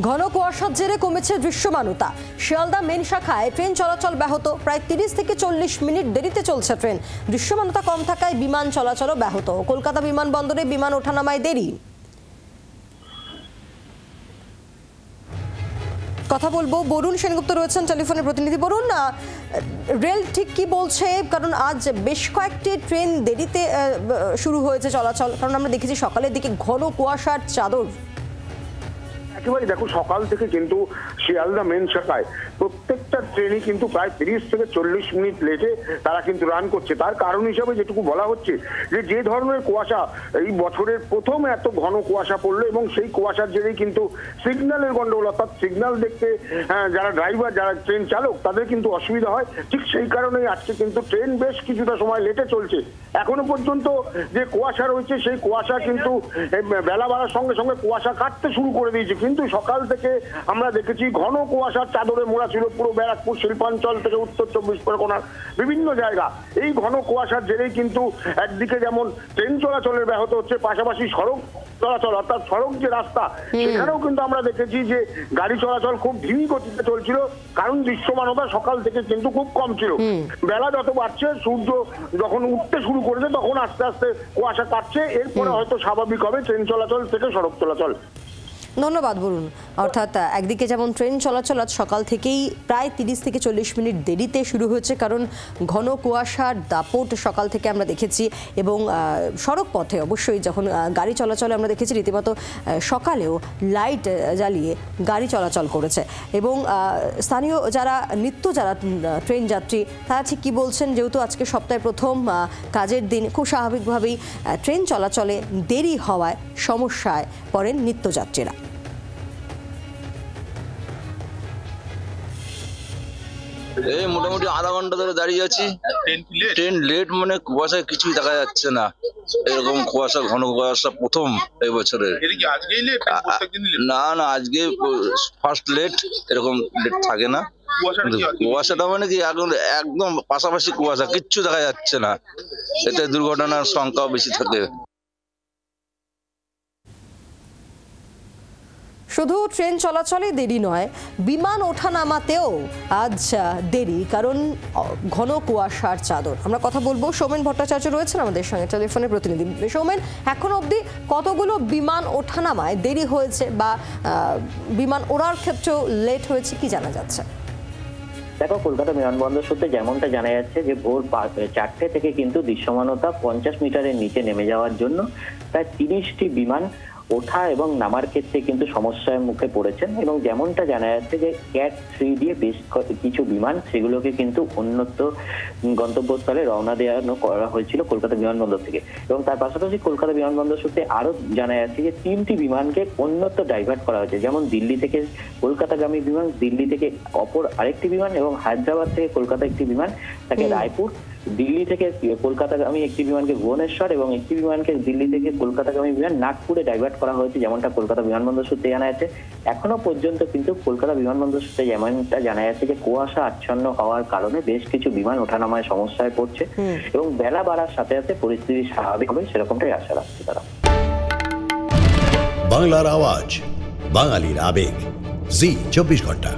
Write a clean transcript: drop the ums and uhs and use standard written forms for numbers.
ঘন কুয়াশার জেরে কমেছে দৃশ্যমানতা। শিয়ালদা মেন শাখায় ট্রেন চলাচল ব্যাহত, প্রায় 30 থেকে 40 মিনিট দেরিতে চলছে ট্রেন। দৃশ্যমানতা কম থাকায় বিমান চলাচলও ব্যাহত। কলকাতা বিমানবন্দরে বিমান ওঠানামায় দেরি। কথা বলবো, বরুণ সেনগুপ্ত রয়েছেন টেলিফোনে প্রতিনিধি। বরুণ, রেল ঠিক কি বলছে? কারণ আজ বেশ কয়েকটি ট্রেন দেরিতে শুরু হয়েছে চলাচল, কারণ আমরা দেখেছি সকালের দিকে ঘন কুয়াশার চাদর। একেবারে দেখো, সকাল থেকে কিন্তু শিয়ালদা মেন শাখায় প্রত্যেকটা ট্রেনই কিন্তু প্রায় 30 থেকে 40 মিনিট লেটে তারা কিন্তু রান করছে। তার কারণ হিসাবে যেটুকু বলা হচ্ছে যে ধরনের কুয়াশা এই বছরের প্রথম এত ঘন কুয়াশা পড়লো, এবং সেই কুয়াশার জেরেই কিন্তু সিগন্যালের গন্ডগোল, অর্থাৎ সিগন্যাল দেখতে যারা ড্রাইভার, যারা ট্রেন চালক, তাদের কিন্তু অসুবিধা হয়। ঠিক সেই কারণেই আজকে কিন্তু ট্রেন বেশ কিছুটা সময় লেটে চলছে। এখনো পর্যন্ত যে কুয়াশা রয়েছে সেই কুয়াশা কিন্তু বেলা বাড়ার সঙ্গে সঙ্গে কুয়াশা কাটতে শুরু করে দিয়েছে। কিন্তু সকাল থেকে আমরা দেখেছি ঘন কুয়াশার চাদরে মোড়া ছিল পুরো ব্যারাকপুর শিল্পাঞ্চল থেকে উত্তর 24 পরগনার বিভিন্ন জায়গা। এই ঘন কুয়াশার জেরেই কিন্তু একদিকে যেমন ট্রেন চলাচলের ব্যাহত হচ্ছে, পাশাপাশি সড়ক চলাচল, অর্থাৎ সড়ক যে রাস্তা, সেখানেও কিন্তু আমরা দেখেছি যে গাড়ি চলাচল খুব ধীমি গতিতে চলছিল। কারণ দৃশ্যমানতা সকাল থেকে কিন্তু খুব কম ছিল। বেলা যত বাড়ছে, সূর্য যখন উঠতে শুরু করেছে, তখন আস্তে আস্তে কুয়াশা কাটছে। এরপরে হয়তো স্বাভাবিক হবে ট্রেন চলাচল থেকে সড়ক চলাচল। ধন্যবাদ বরুণ। অর্থাৎ একদিকে যেমন ট্রেন চলাচল আজ সকাল থেকেই প্রায় 30 থেকে 40 মিনিট দেরিতে শুরু হয়েছে, কারণ ঘন কুয়াশার দাপট সকাল থেকে আমরা দেখেছি। এবং সড়ক পথে অবশ্যই যখন গাড়ি চলাচলে আমরা দেখেছি রীতিমতো সকালেও লাইট জ্বালিয়ে গাড়ি চলাচল করেছে। এবং স্থানীয় যারা ট্রেন যাত্রী, তারা ঠিক কী বলছেন, যেহেতু আজকে সপ্তাহে প্রথম কাজের দিন, খুব স্বাভাবিকভাবেই ট্রেন চলাচলে দেরি হওয়ায় সমস্যায় পড়েন নিত্যযাত্রীরা। এই মোটামুটি আধা ঘন্টা ধরে দাঁড়িয়ে আছি। ট্রেন লেট মানে কুয়াশায় কিছুই দেখা যাচ্ছে না। এরকম কুয়াশা, ঘন কুয়াশা প্রথম এই বছরের। না না, আজকে ফার্স্ট লেট, এরকম লেট থাকে না। কুয়াশাটা মানে কি একদম পাশাপাশি কুয়াশা, কিচ্ছু দেখা যাচ্ছে না। এতে দুর্ঘটনার সংখ্যাও বেশি থাকে। শুধু ট্রেন চলাচলে দেরি নয়, বিমান ওঠানামাতেও আজ দেরি, কারণ ঘন কুয়াশার চাদর। আমরা কথা বলবো, সৌমেন ভট্টাচার্য রয়েছেন আমাদের সঙ্গে টেলিফোনে প্রতিনিধি। সৌমেন, এখনো অবধি কতগুলো বিমান ওঠানামায় দেরি হয়েছে বা বিমান ওড়ার ক্ষেত্রেও লেট হয়েছে, কি জানা যাচ্ছে? দেখো, কলকাতা বিমানবন্দর সূত্রে যেমনটা জানা যাচ্ছে যে ভোর 4টে থেকে কিন্তু দৃশ্যমানতা 50 মিটারের নিচে নেমে যাওয়ার জন্য প্রায় 30টি বিমান ওঠা এবং নামার ক্ষেত্রে কিন্তু সমস্যার মুখে পড়েছেন। এবং যেমনটা জানা যাচ্ছে যে ক্যাট 3 দিয়ে বেশ কিছু বিমান, সেগুলোকে কিন্তু অন্যত্র গন্তব্যস্থলে রওনা দেওয়ানো করা হয়েছিল কলকাতা বিমানবন্দর থেকে। এবং তার পাশাপাশি কলকাতা বিমানবন্দর সূত্রে আরো জানা যাচ্ছে যে 3টি বিমানকে অন্যত্র ডাইভার্ট করা হয়েছে। যেমন দিল্লি থেকে কলকাতাগামী বিমান, দিল্লি থেকে অপর আরেকটি বিমান, এবং হায়দ্রাবাদ থেকে কলকাতা একটি বিমান তাকে রায়পুর, দিল্লি থেকে কলকাতাগামী একটি বিমানকে ভুবনেশ্বর, এবং একটি বিমানকে দিল্লি থেকে কলকাতাগামী বিমান নাগপুরে ডাইভার্ট করা হয়েছে, যেমনটা কলকাতা বিমানবন্দর সূত্রে জানা যাচ্ছে। এখনো পর্যন্ত কিন্তু কলকাতা বিমানবন্দর সূত্রে যেমনটা জানা যাচ্ছে যে কুয়াশা আচ্ছন্ন হওয়ার কারণে বেশ কিছু বিমান ওঠানামায় সমস্যায় পড়ছে, এবং বেলা বাড়ার সাথে সাথে পরিস্থিতি স্বাভাবিক হবে সেরকমটাই আশা রাখছে তারা। বাংলার আওয়াজ, বাঙালির আবেগ, জি 24 ঘন্টা।